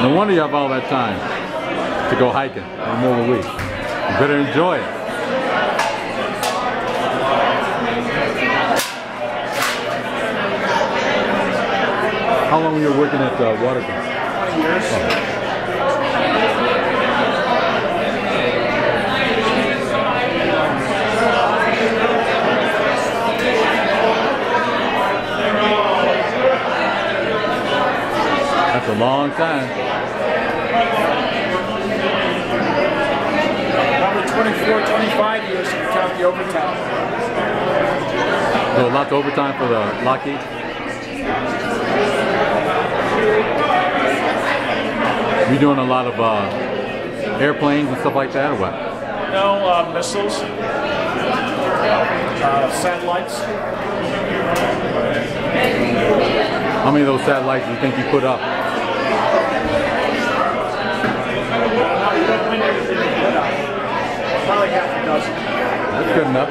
No wonder you have all that time to go hiking in the middle of the week. You better enjoy it. How long were you working at Watertown? 20 years. Oh. That's a long time. Probably 24, 25 years if you count the overtime. So lots of overtime for the Lockheed? You doing a lot of airplanes and stuff like that, or what? No, missiles, satellites. How many of those satellites do you think you put up? Probably half a dozen. That's good enough.